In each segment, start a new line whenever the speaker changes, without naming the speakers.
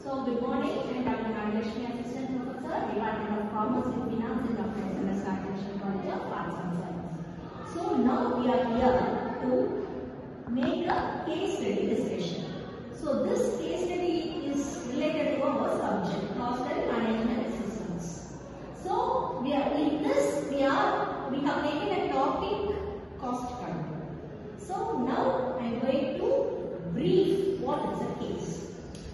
So, good morning. I am Dr. Nageshmi, Assistant Professor, Department of Commerce and Finance in Dr. SMS Artificial College of Arts and Science. So, now we are here to make a case study discussion. So, this case study is related to our subject, cost and management systems. So, we have taken a topic, cost control. So, now I am going to brief what is the case.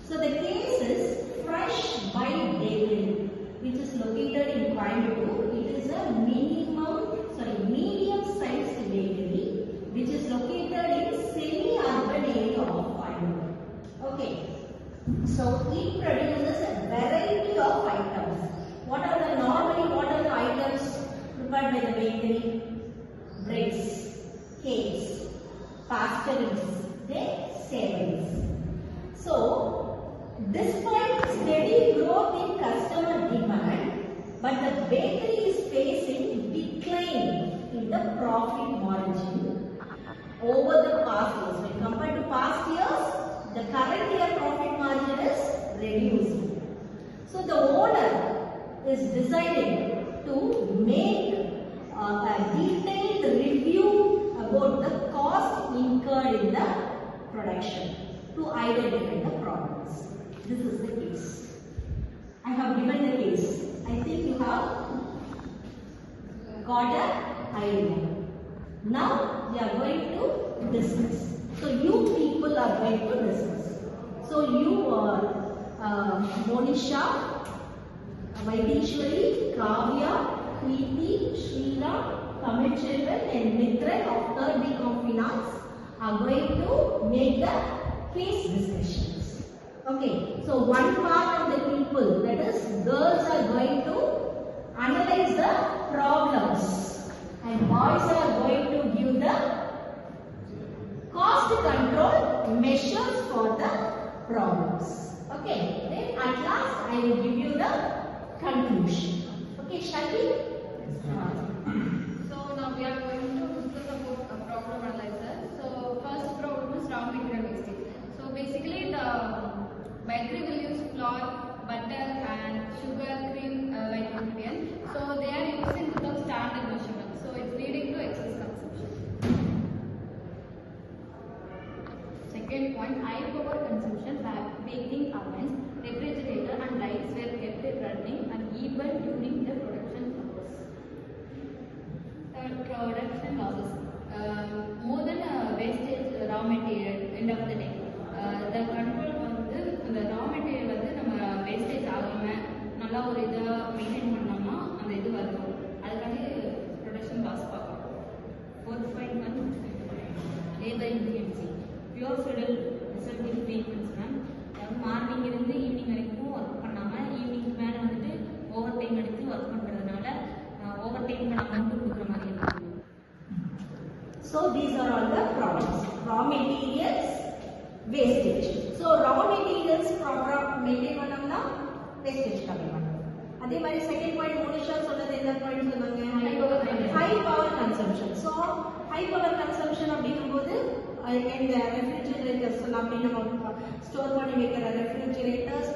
So the case is Fresh Bite Bakery, which is located in Coimbatore. It is a medium-sized bakery, which is located in semi-urban area of Coimbatore. Okay. So it produces a variety of items. What are the items prepared by the bakery? Breads, cakes, pastries, savories. So despite steady growth in customer demand, but the bakery is facing decline in the profit margin over the past years. When compared to past years, the current year profit margin is reducing. So the owner is deciding to make a detailed review about the cost incurred in the production to identify the problems. This is the case. I have given the case. I think you have got an idea. Now we are going to discuss. So you people are going to discuss. So you are Monisha, Vaidishwari, Kavya, Preeti, Sheila, Kamilchelvan and Mithran of 3rd BCom Finance are going to make the case discussions. Okay, so one part of the people, that is girls, are going to analyze the problems and boys are going to give the cost control measures for the problems. Okay, then at last I will give you the conclusion. Okay, shall we?
So now we are going to discuss about a problem analyzer. So first problem is raw material wastage. So basically the bakery will use flour, butter and sugar, cream like ingredients. So they are using without standard measurement. So it's leading to excess consumption. Second point, high power consumption, baking ovens, refrigerator and lights were kept running uneven during the production hours. Third, production losses. More than wastage raw material end of the day. The control வந்து அந்த raw material வந்து நம்ம wastage ஆகாம நல்லா ஒரு இதை maintain பண்ணோம்னா அந்த இது வரும். அதுக்காக production loss பார்க்கலாம். 4.1 labor efficiency. Pure schedule result in frequency ma'am. Morning இருந்து ஈவினிங் வரைக்கும் ஒர்க் பண்ணாம ஈவினிங் மேலே வந்துட்டு ஓவர் டைம் எடுத்து ஒர்க் பண்ணுறதுனால ஓவர் டைம் அமௌண்ட் கொடுக்குற மாதிரி இருக்கு.
So these are all the problems. Raw materials wastage. So raw materials proper maintain பண்ணோம்னா wastage கம்மி பண்ணும். அதே மாதிரி செகண்ட் பாயிண்ட் மோனிஷா சொன்னது என்ன பாயிண்ட் சொன்னாங்க? High power consumption. So high power consumption அப்படிங்கும்போது இந்த ரெஃப்ரிஜரேட்டர்ஸ் அப்படின்னு நம்ம ஸ்டோர் பண்ணி வைக்கிற ரெஃப்ரிஜரேட்டர்ஸ்,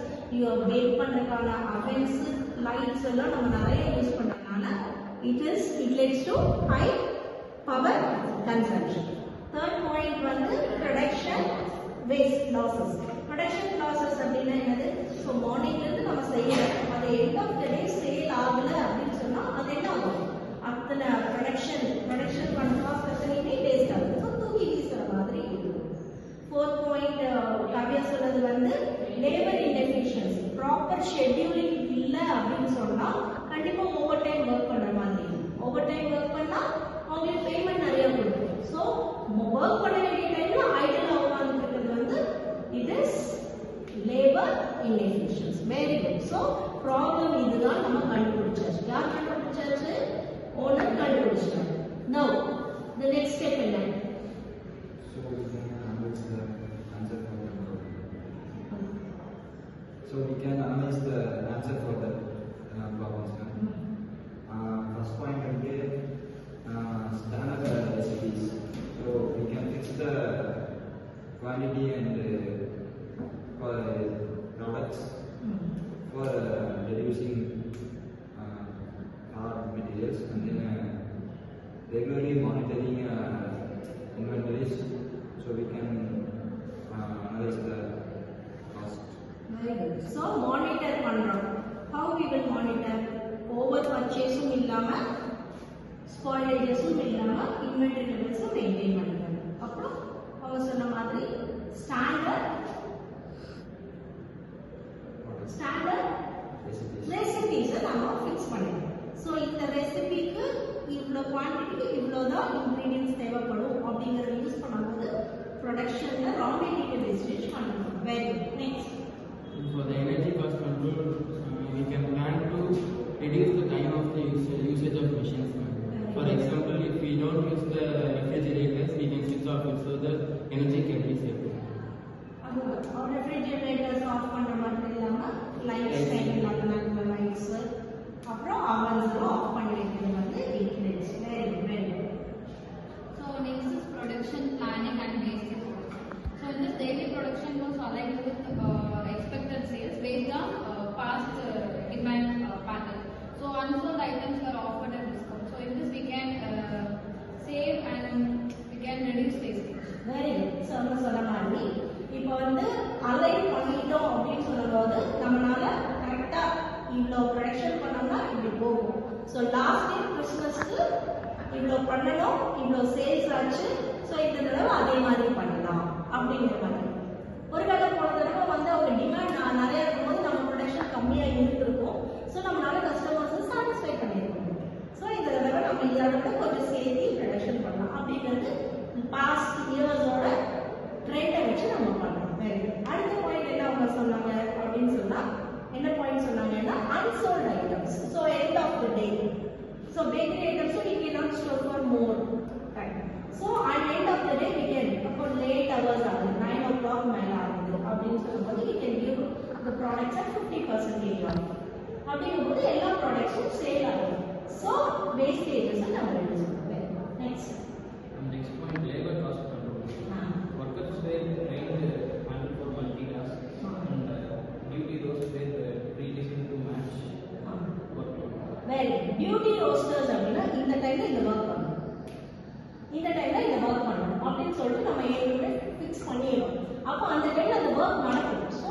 பேக் பண்ணுறதுக்கான அவன்ஸ், லைட்ஸ் எல்லாம் நம்ம நிறைய யூஸ் பண்ணுறதுனால it leads to high power consumption. Third point வந்து production waste losses. Production losses அப்படின்னா என்னது? ஸோ மார்னிங்லேருந்து நம்ம செய்யணும், அது end of the day sale ஆகலை அப்படின்னு சொன்னால் அது என்ன ஆகும்? அத்தனை ப்ரொடக்ஷன் பண்ண காஸ்ட் அத்தனையுமே வேஸ்ட் ஆகுது. ஸோ தூக்கி வீசுகிற மாதிரி இருக்கும். ஃபோர்த் பாயிண்ட் கவியா சொல்றது வந்து லேபர் இன்எஃபிஷியன்சி. ப்ராப்பர் ஷெட்யூலிங் இல்லை அப்படின்னு சொன்னால் கண்டிப்பாக ஓவர் டைம் ஒர்க் பண்ணுற மாதிரி இருக்கும். ஓவர் டைம் ஒர்க் பண்ணால் அவங்களுக்கு பேமெண்ட் நிறைய கொடுக்கும். ஸோ ஒர்க் பண்ண வேண்டிய டைமில் ஐடில் உட்காந்துருக்கிறது வந்து it is labour inefficiency. Very good. So problem இதுதான் நம்ம கண்டுபிடிச்சாச்சு. யார் கண்டுபிடிச்சாச்சு? ஓனர் கண்டுபிடிச்சாங்க. நவ் the next step என்ன?
So we can analyze the answer for the problems. First point is standard recipes. So we can fix the quantity and products monitoring inventories, so we can analyze the cost.
Very good. So monitor பண்றோம். How we will monitor? Over purchaseம் இல்லாம spoilagesம் இல்லாம inventory levels maintain பண்ணிக்கணும். அப்புறம் அவங்க சொன்ன மாதிரி standard recipes நம்ம fix பண்ணிக்கணும். ஸோ இந்த ரெசிபிக்கு இவ்வளோ குவான்டிட்டிக்கு இவ்வளோ தான் இன்க்ரீடியன்ஸ் தேவைப்படும் அப்படிங்கிறத யூஸ் பண்ணும்போது ப்ரொடக்ஷனில் ரா மெட்டீரியல் வேஸ்டேஜ் பண்ணணும். Very good. Next.
For the energy cost control, we can plan to reduce the time of the usage of machines. For example, if we don't use the refrigerators, we can switch off it so the energy can be saved.
Refrigerators off பண்ணுற மாதிரி இல்லாமல் lights time இல்லாமல் lights அப்புறம் அவன்ஸ்லாம் of பண்ணி வைக்கிறது வந்து increase. Very good, very good.
So next is production planning and wastage. So in this daily production was aligned with expected sales based on past demand pattern. So unsold items are offered at discount. So in this we can save and we can reduce wastage.
Very good. சொன்ன மாதிரி இப்போ வந்து align பண்ணிட்டோம் அப்படின்னு சொல்லும்போது நம்மளால கரெக்டா இவ்வளோ ப்ரொடக்ஷன் பண்ணோம்னா இப்படி போகும். ஸோ லாஸ்ட் இயர் கிறிஸ்மஸ்க்கு இவ்வளோ பண்ணணும், இவ்வளோ சேல்ஸ் ஆச்சு, ஸோ இந்த தடவை அதே மாதிரி பண்ணலாம் அப்படிங்கிற மாதிரி. ஒருவேளை போன தடவை வந்து அவங்க டிமாண்ட் நிறைய இருக்கும்போது நம்ம ப்ரொடக்ஷன் கம்மியாக இருந்திருக்கும். ஸோ நம்மளால கஸ்டமர்ஸை சாட்டிஸ்ஃபை பண்ணியிருக்கோம். ஸோ இந்த தடவை நம்ம இதை விட கொஞ்சம் சேர்த்து ப்ரொடக்ஷன் பண்ணலாம் அப்படிங்கிறது பாஸ்ட் இயர்ஸோட ட்ரெண்டை வச்சு நம்ம பண்ணலாம். Very good. அடுத்த பாயிண்ட் என்ன அவங்க சொன்னாங்க அப்படின்னு சொன்னா என்ன பாயிண்ட் சொன்னாங்கன்னா unsold items. So end of the day. So bakery items we cannot store for more time. So at end of the day we can for late hours ஆகுது 9 o'clock மேல ஆகுது அப்படின்னு சொல்லும்போது we can give the products at 50% off. அப்படிங்கும்போது எல்லா ப்ராடக்ட்ஸும் sale ஆகும். So wastages நம்ம reduce பண்ணுவோம். Next.
Next point, labor cost control. Workers were trained handle for multitask and duty roles were pre-designed to match workload.
Well, duty rosters அப்படின்னா இந்த டைம்ல இந்த work பண்ணணும், இந்த டைம்ல இந்த ஒர்க் பண்ணணும் அப்படின்னு சொல்லிட்டு நம்ம ஏற்கனவே ஃபிக்ஸ் பண்ணிடுவோம். அப்போ அந்த டைம்ல அந்த ஒர்க் நடக்கும். ஸோ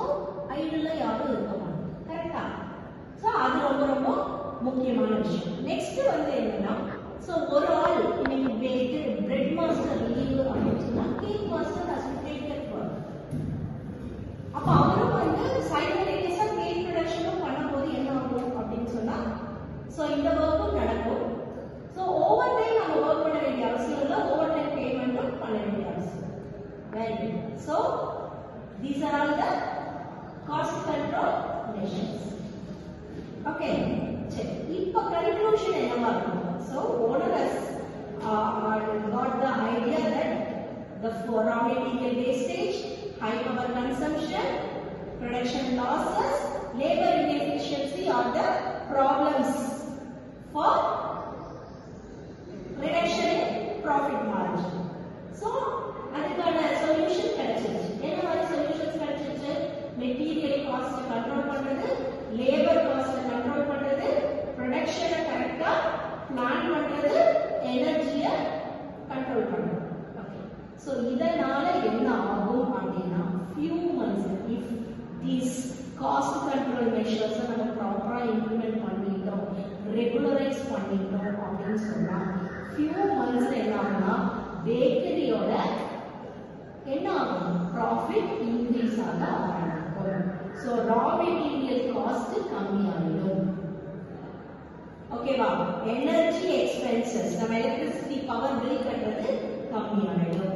ஐடியில் யாரும் இருக்க மாட்டோம். கரெக்டா? ஸோ அது ரொம்ப ரொம்ப முக்கியமான விஷயம். நெக்ஸ்ட் வந்து என்னன்னா, ஸோ ஒரு ஆள் இன்னைக்கு பிரெட் மாஸ்டர் லீவு அப்படின்னு சொன்னா cake master has to take care for. அப்போ அவரும் வந்து சைமல்டேனியஸாக கேக் ப்ரொடக்ஷனும் பண்ணும்போது என்ன ஆகும் அப்படின்னு சொன்னா, ஸோ இந்த ஒர்க்கும் நடக்கும். ஸோ ஓவர் டைம் நம்ம ஒர்க் பண்ண வேண்டிய அவசியம் இல்லை, ஓவர் டைம் பேமெண்ட்டும் பண்ண வேண்டிய அவசியம். Very good. So these are all the cost control measures. Okay, சரி. இப்போ கன்க்ளூஷன் என்னவா இருக்கும்? So owner has got the idea that the raw material wastage, high power consumption, production losses, labor inefficiency are the problems for reduction in profit margin. So அதுக்கான solution கிடைச்சிருச்சு. என்ன மாதிரி solutions கிடைச்சிருச்சு? Material cost control பண்றது, labour cost control பண்றது, ப்ரொடக்ஷனை கரெக்டா plan பண்றது, எனர்ஜியை கண்ட்ரோல் பண்றது. ஓகே, ஸோ இதனால என்ன ஆகும் அப்படின்னா few months if these cost control measures நம்ம ப்ராப்பரா இம்ப்ளிமெண்ட் பண்ணிட்டோம், ரெகுலரைஸ் பண்ணிட்டோம் அப்படின்னு சொன்னா few months என்ன ஆகும்னா பேக்கரியோட என்ன ஆகும்? ப்ராஃபிட் இன்க்ரீஸ் ஆக ஆரம்பிக்கும். ஸோ ரா மெட்டீரியல் காஸ்ட் கம்மியாயிடும். ஓகேவா? எனர்ஜி எக்ஸ்பென்சஸ், நம்ம எலக்ட்ரிசிட்டி பவர் பில் கட்டுறது கம்மியாயிடும்.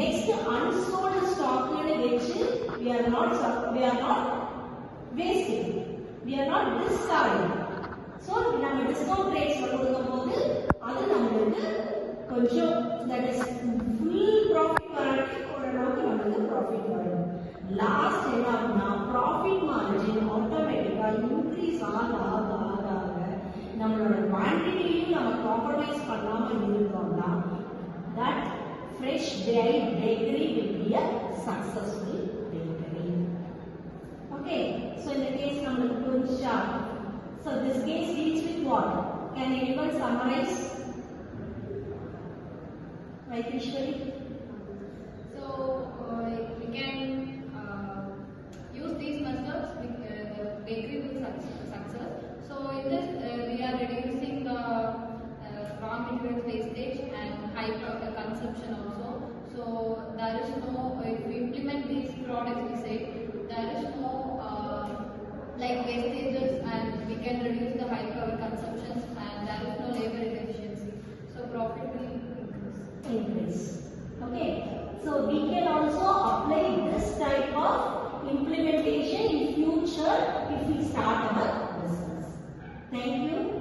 நெக்ஸ்ட் அன்சோல்டு ஸ்டாக்னு வெச்சு we are not wasting, we are not discarding. So நம்ம டிஸ்கவுண்ட் ரேட்ஸ்ல கொடுக்கும்போது அது நம்மளுக்கு கொஞ்சம் தட் இஸ் ஃபுல் ப்ராஃபிட் வராட்டி ஓரளவுக்கு நம்மளுக்கு ப்ராஃபிட் வரும். லாஸ்ட் என்ன ஆகும்னா ப்ராஃபிட் மார்ஜின் ஆட்டோமேட்டிக்கா இன்க்ரீஸ் ஆக ஆக ஆக ஆக நம்மளோட குவான்டிட்டியும் நம்ம காம்ப்ரமைஸ் பண்ணாம இருந்தோம்னா that fresh bakery will be a successful bakery. Okay, so in the case நம்மளுக்கு புரிஞ்சா, so this case deals with what? Can anyone summarize? Right, Ishwari?
So we can use these methods with the bakery will success. So in this we are reducing the raw material wastage and high consumption also. So there is no, if we implement these products we say, there is no like wastages, and we can reduce the high power consumptions, and there is no labor efficiency. So profit will
Increase. Okay. So we can also apply this type of implementation in future if we start our business. Thank you.